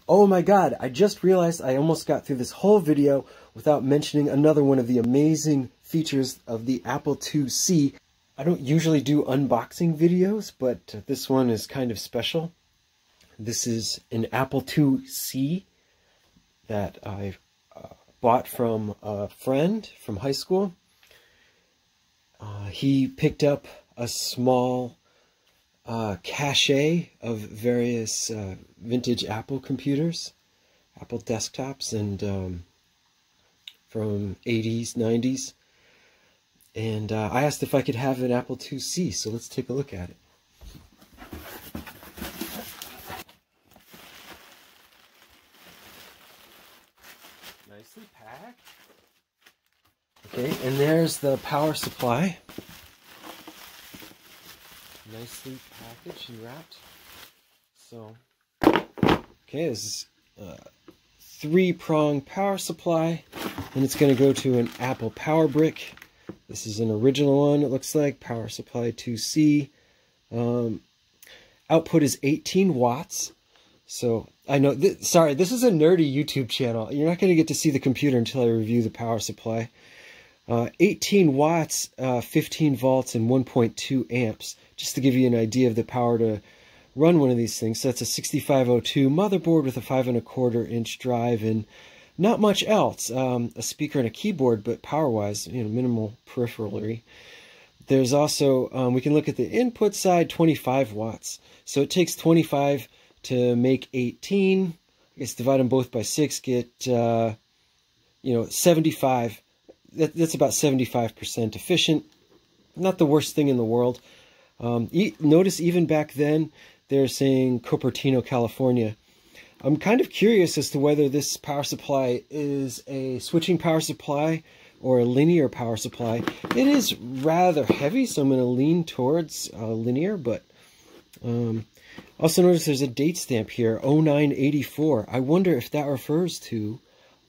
Oh my god, I just realized I almost got through this whole video without mentioning another one of the amazing features of the Apple IIc. I don't usually do unboxing videos, but this one is kind of special. This is an Apple IIc that I bought from a friend from high school. He picked up a small cache of various vintage Apple computers, Apple desktops, and from 80s, 90s. And I asked if I could have an Apple IIc, so let's take a look at it. Nicely packed. Okay, and there's the power supply. Nicely packaged and wrapped. So, okay, this is a 3-prong power supply, and it's going to go to an Apple power brick. This is an original one, it looks like, power supply 2C. Output is 18 watts. So, I know, sorry, this is a nerdy YouTube channel. You're not going to get to see the computer until I review the power supply. 18 watts, 15 volts, and 1.2 amps. Just to give you an idea of the power to run one of these things. So that's a 6502 motherboard with a 5¼ inch drive and not much else. A speaker and a keyboard, but power-wise, you know, minimal peripherally. There's also, we can look at the input side, 25 watts. So it takes 25 to make 18. I guess divide them both by 6, get, 75. That's about 75% efficient. Not the worst thing in the world. Notice even back then, they're saying Cupertino, California. I'm kind of curious as to whether this power supply is a switching power supply or a linear power supply. It is rather heavy, so I'm going to lean towards linear, but also notice there's a date stamp here, 0984. I wonder if that refers to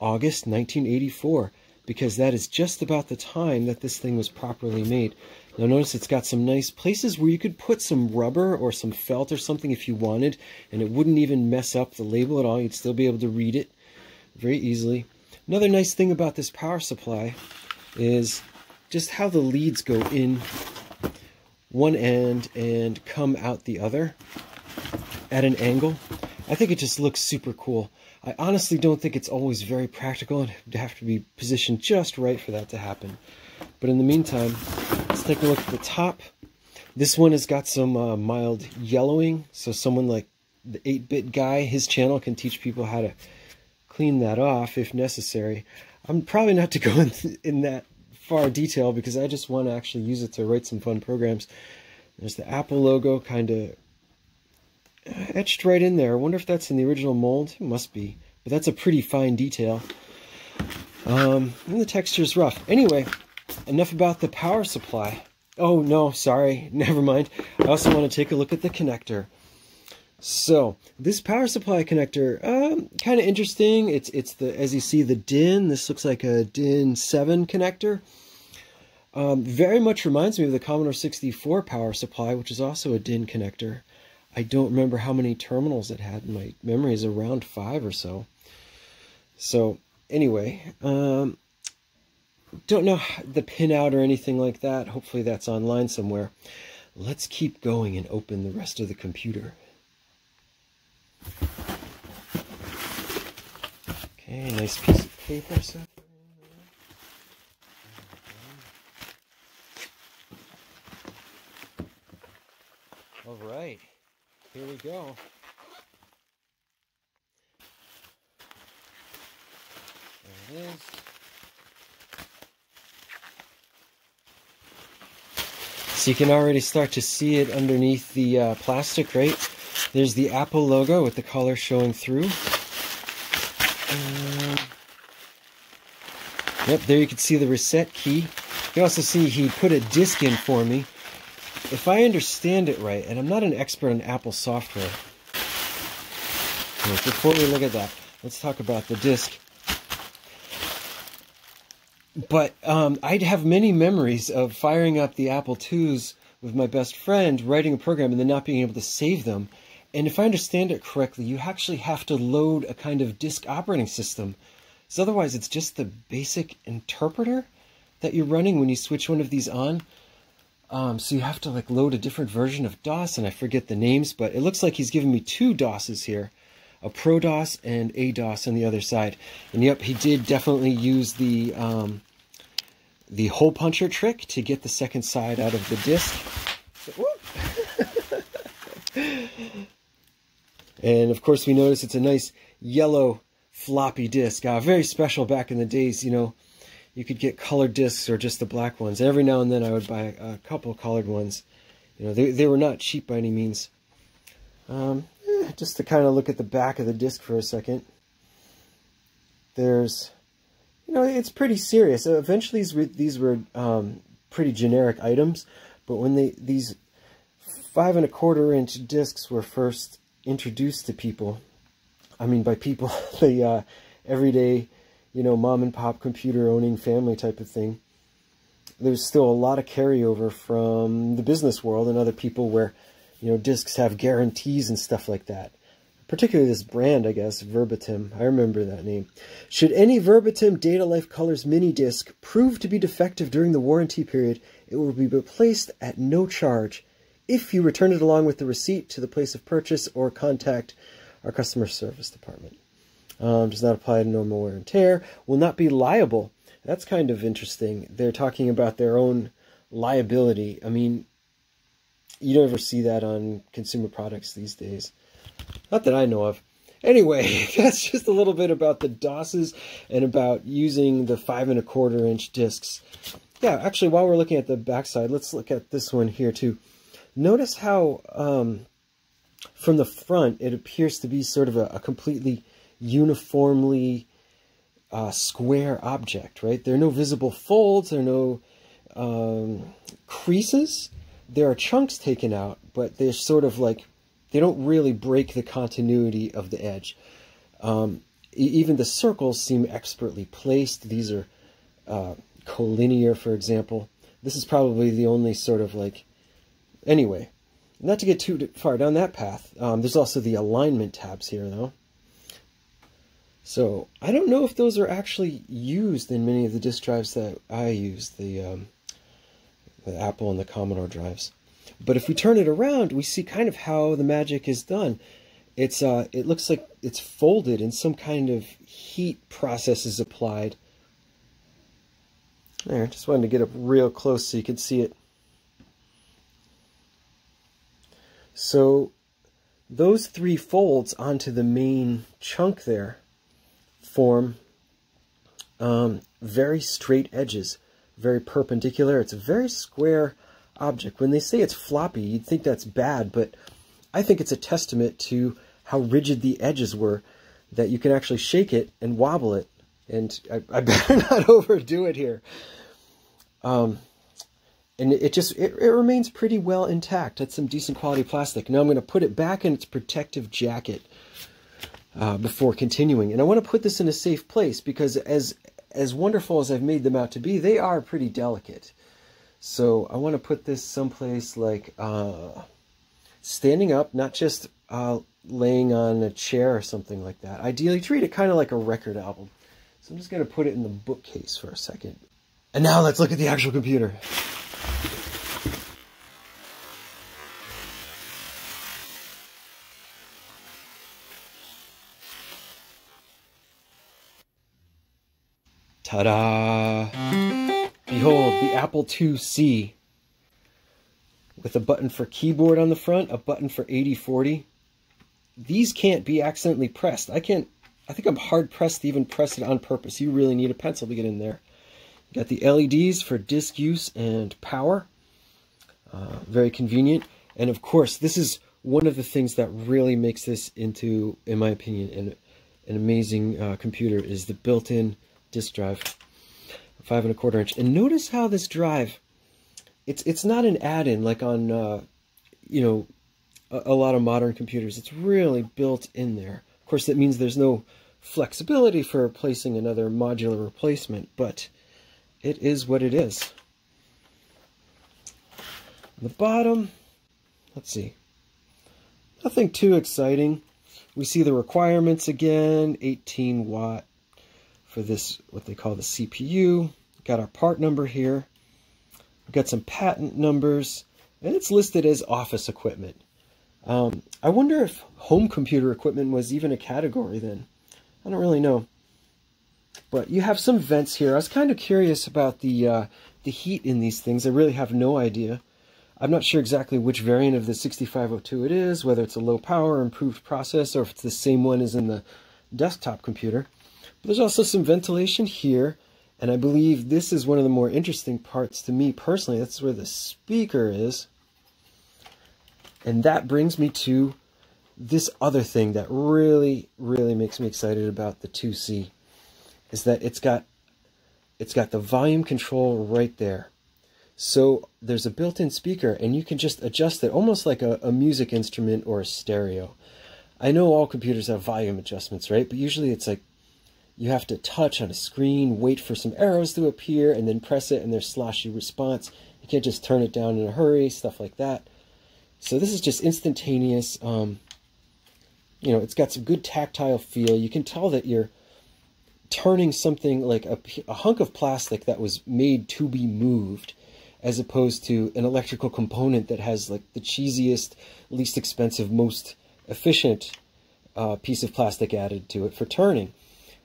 August 1984, because that is just about the time that this thing was properly made. Now notice it's got some nice places where you could put some rubber or some felt or something if you wanted, and it wouldn't even mess up the label at all. You'd still be able to read it very easily. Another nice thing about this power supply is just how the leads go in one end and come out the other at an angle. I think it just looks super cool. I honestly don't think it's always very practical. It'd have to be positioned just right for that to happen. But in the meantime, let's take a look at the top. This one has got some mild yellowing, so someone like the 8-bit guy, his channel can teach people how to clean that off if necessary. I'm probably not to go in that far detail because I just want to actually use it to write some fun programs. There's the Apple logo kind of etched right in there. I wonder if that's in the original mold. It must be, but that's a pretty fine detail. And the texture's rough. Anyway, enough about the power supply. Oh no, sorry, never mind. I also want to take a look at the connector. So this power supply connector, kind of interesting. It's the, as you see, the DIN. This looks like a DIN 7 connector. Very much reminds me of the Commodore 64 power supply, which is also a DIN connector. I don't remember how many terminals it had. My memory is around 5 or so. So anyway, don't know the pinout or anything like that. Hopefully that's online somewhere. Let's keep going and open the rest of the computer. Okay, nice piece of paper. All right. Here we go. There it is. So you can already start to see it underneath the plastic, right? There's the Apple logo with the color showing through. Yep, there you can see the reset key. You can also see he put a disc in for me. If I understand it right, and I'm not an expert on Apple software, before we look at that, let's talk about the disc. But I'd have many memories of firing up the Apple IIs with my best friend, writing a program, and then not being able to save them. And if I understand it correctly, you actually have to load a kind of disk operating system. So otherwise, it's just the basic interpreter that you're running when you switch one of these on. So you have to like load a different version of DOS, and I forget the names, but it looks like he's giving me two DOSes here. A Pro DOS and a DOS on the other side. And yep, he did definitely use the hole puncher trick to get the second side out of the disc. And of course we notice it's a nice yellow floppy disk. Very special back in the days, you know. You could get colored discs or just the black ones. Every now and then I would buy a couple colored ones. You know, they were not cheap by any means. Just to kind of look at the back of the disc for a second. There's, you know, it's pretty serious. Eventually these were pretty generic items, but when these 5 1/4 inch discs were first introduced to people, I mean by people, the everyday, you know, mom and pop computer owning family type of thing, there's still a lot of carryover from the business world and other people where, you know, discs have guarantees and stuff like that. Particularly this brand, I guess, Verbatim. I remember that name. Should any Verbatim Data Life Colors mini disc prove to be defective during the warranty period, it will be replaced at no charge if you return it along with the receipt to the place of purchase or contact our customer service department. Does not apply to normal wear and tear. Will not be liable. That's kind of interesting. They're talking about their own liability. I mean, you never see that on consumer products these days. Not that I know of. Anyway, that's just a little bit about the DOSes and about using the 5 1/4 inch discs. Yeah, actually, while we're looking at the backside, let's look at this one here too. Notice how from the front it appears to be sort of a completely uniformly square object, right? There are no visible folds, there are no creases. There are chunks taken out, but they're sort of like, they don't really break the continuity of the edge. Even the circles seem expertly placed. These are collinear, for example. This is probably the only sort of like, anyway, not to get too far down that path. There's also the alignment tabs here, though. So I don't know if those are actually used in many of the disk drives that I use, the Apple and the Commodore drives. But if we turn it around, we see kind of how the magic is done. It's it looks like it's folded and some kind of heat process is applied. There, just wanted to get up real close so you could see it. So those 3 folds onto the main chunk there form very straight edges, very perpendicular. It's a very square object. When they say it's floppy, you'd think that's bad, but I think it's a testament to how rigid the edges were, that you can actually shake it and wobble it. And I better not overdo it here. And it remains pretty well intact. That's some decent quality plastic. Now I'm going to put it back in its protective jacket before continuing. And I want to put this in a safe place because as wonderful as I've made them out to be, they are pretty delicate. So I want to put this someplace like standing up, not just laying on a chair or something like that. Ideally, treat it kind of like a record album. So I'm just going to put it in the bookcase for a second. And now let's look at the actual computer. Ta-da! Behold, the Apple IIc with a button for keyboard on the front, a button for 80/40. These can't be accidentally pressed. I think I'm hard-pressed to even press it on purpose. You really need a pencil to get in there. You got the LEDs for disk use and power. Very convenient. And of course, this is one of the things that really makes this into, in my opinion, an amazing computer, is the built-in disk drive, 5 1/4 inch. And notice how this drive, it's not an add-in like on you know, a lot of modern computers. It's really built in there. Of course, that means there's no flexibility for placing another modular replacement, but it is what it is. On the bottom, let's see. Nothing too exciting. We see the requirements again, 18 watt for this, what they call the CPU. Got our part number here. We've got some patent numbers, and it's listed as office equipment. I wonder if home computer equipment was even a category then. I don't really know. But you have some vents here. I was kind of curious about the heat in these things. I really have no idea. I'm not sure exactly which variant of the 6502 it is, whether it's a low power improved process or if it's the same one as in the desktop computer. But there's also some ventilation here, and I believe this is one of the more interesting parts to me personally. That's where the speaker is. And that brings me to this other thing that really, really makes me excited about the 2C, is that it's got the volume control right there. So there's a built-in speaker, and you can just adjust it almost like a music instrument or a stereo. I know all computers have volume adjustments, right? But usually it's like you have to touch on a screen, wait for some arrows to appear, and then press it, and there's sloshy response. You can't just turn it down in a hurry, stuff like that. So this is just instantaneous. You know, it's got some good tactile feel. You can tell that you're turning something like a hunk of plastic that was made to be moved, as opposed to an electrical component that has like the cheesiest, least expensive, most efficient piece of plastic added to it for turning.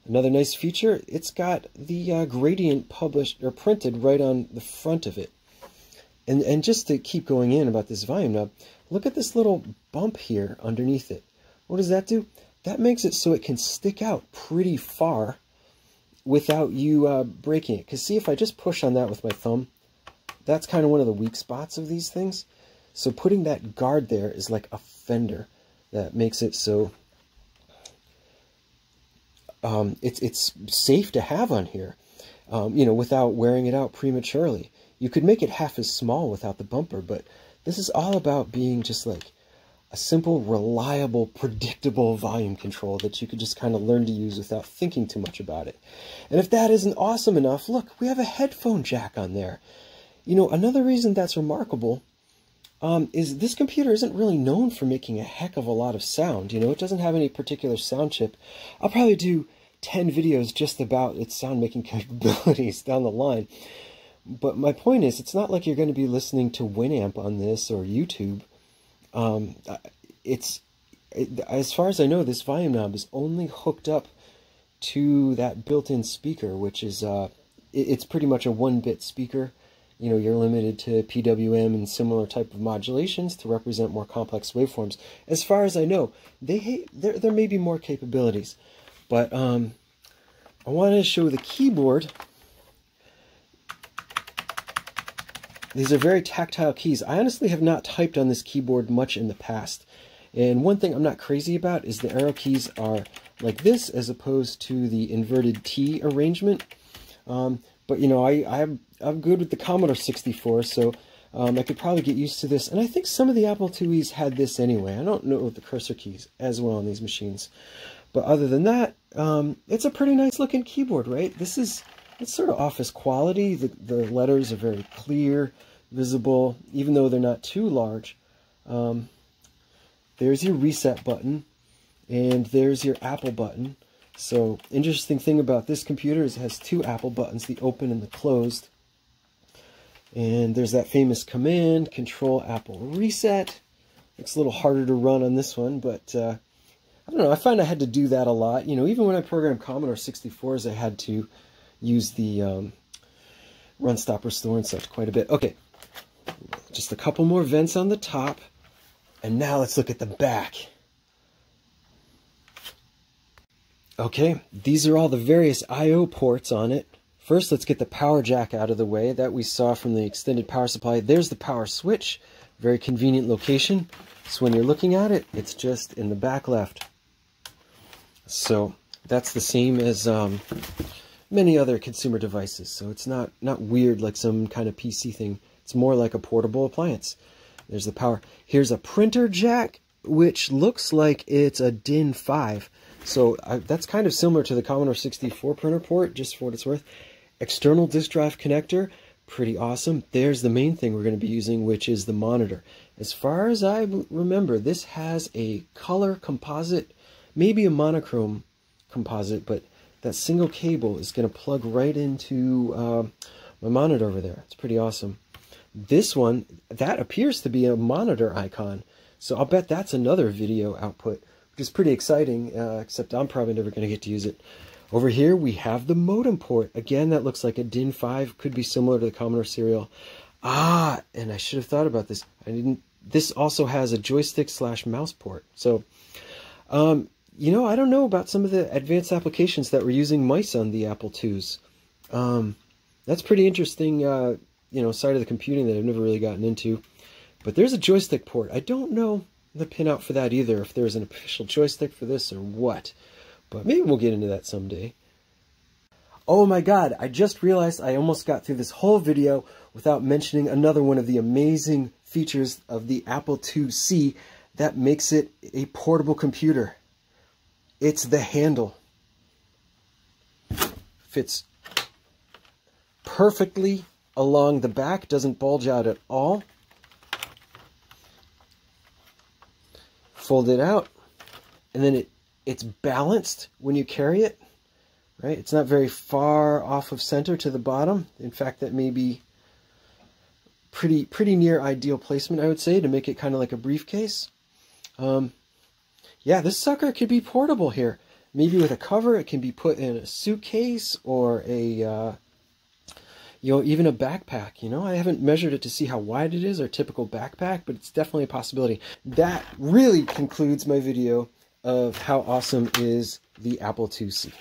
Another nice feature, it's got the gradient published or printed right on the front of it. And just to keep going in about this volume knob, look at this little bump here underneath it. What does that do? That makes it so it can stick out pretty far without you breaking it. Because see, if I just push on that with my thumb, that's kind of one of the weak spots of these things. So putting that guard there is like a fender that makes it so it's safe to have on here, you know, without wearing it out prematurely. You could make it half as small without the bumper, but this is all about being just like a simple, reliable, predictable volume control that you could just kind of learn to use without thinking too much about it. And if that isn't awesome enough, look, we have a headphone jack on there. You know, another reason that's remarkable is this computer isn't really known for making a heck of a lot of sound. You know, it doesn't have any particular sound chip. I'll probably do 10 videos just about its sound making capabilities down the line. But my point is, it's not like you're going to be listening to Winamp on this or YouTube. As far as I know, this volume knob is only hooked up to that built-in speaker, which is it's pretty much a 1-bit speaker. You know, you're limited to PWM and similar type of modulations to represent more complex waveforms. As far as I know, there may be more capabilities, but I wanted to show the keyboard. These are very tactile keys. I honestly have not typed on this keyboard much in the past. And one thing I'm not crazy about is the arrow keys are like this as opposed to the inverted T arrangement. But, you know, I'm good with the Commodore 64, so I could probably get used to this. And I think some of the Apple IIes had this anyway. I don't know the cursor keys as well on these machines. But other than that, it's a pretty nice looking keyboard, right? It's sort of office quality. The letters are very clear, visible, even though they're not too large. There's your reset button, and there's your Apple button. So, interesting thing about this computer is it has 2 Apple buttons, the open and the closed. And there's that famous command, Control Apple Reset. It's a little harder to run on this one, but I don't know, I find I had to do that a lot. You know, even when I programmed Commodore 64s, I had to use the run, stop, restore and such quite a bit. Okay, just a couple more vents on the top, and now let's look at the back. Okay, these are all the various I/O ports on it. First, let's get the power jack out of the way that we saw from the extended power supply. There's the power switch, very convenient location. So when you're looking at it, it's just in the back left. So that's the same as many other consumer devices. So it's not weird like some kind of PC thing. It's more like a portable appliance. There's the power. Here's a printer jack, which looks like it's a DIN 5. So that's kind of similar to the Commodore 64 printer port, just for what it's worth. External disk drive connector, pretty awesome. There's the main thing we're going to be using, which is the monitor. As far as I remember, this has a color composite, maybe a monochrome composite, but that single cable is going to plug right into my monitor over there. It's pretty awesome. This one, that appears to be a monitor icon, so I'll bet that's another video output, which is pretty exciting, except I'm probably never going to get to use it. Over here we have the modem port. Again, that looks like a DIN 5, could be similar to the Commodore serial. Ah, and I should have thought about this. I didn't. This also has a joystick / mouse port. So, you know, I don't know about some of the advanced applications that were using mice on the Apple IIs. That's pretty interesting, you know, side of the computing that I've never really gotten into. But there's a joystick port. I don't know the pinout for that either, if there's an official joystick for this or what. But maybe we'll get into that someday. Oh my god, I just realized I almost got through this whole video without mentioning another one of the amazing features of the Apple IIc that makes it a portable computer. It's the handle. Fits perfectly along the back, doesn't bulge out at all. Fold it out, and then it's balanced when you carry it, right? It's not very far off of center to the bottom. In fact, that may be pretty near ideal placement, I would say, to make it kind of like a briefcase. Yeah, this sucker could be portable here. Maybe with a cover, it can be put in a suitcase or a, you know, even a backpack. You know, I haven't measured it to see how wide it is, or typical backpack, but it's definitely a possibility. That really concludes my video of how awesome is the Apple IIc.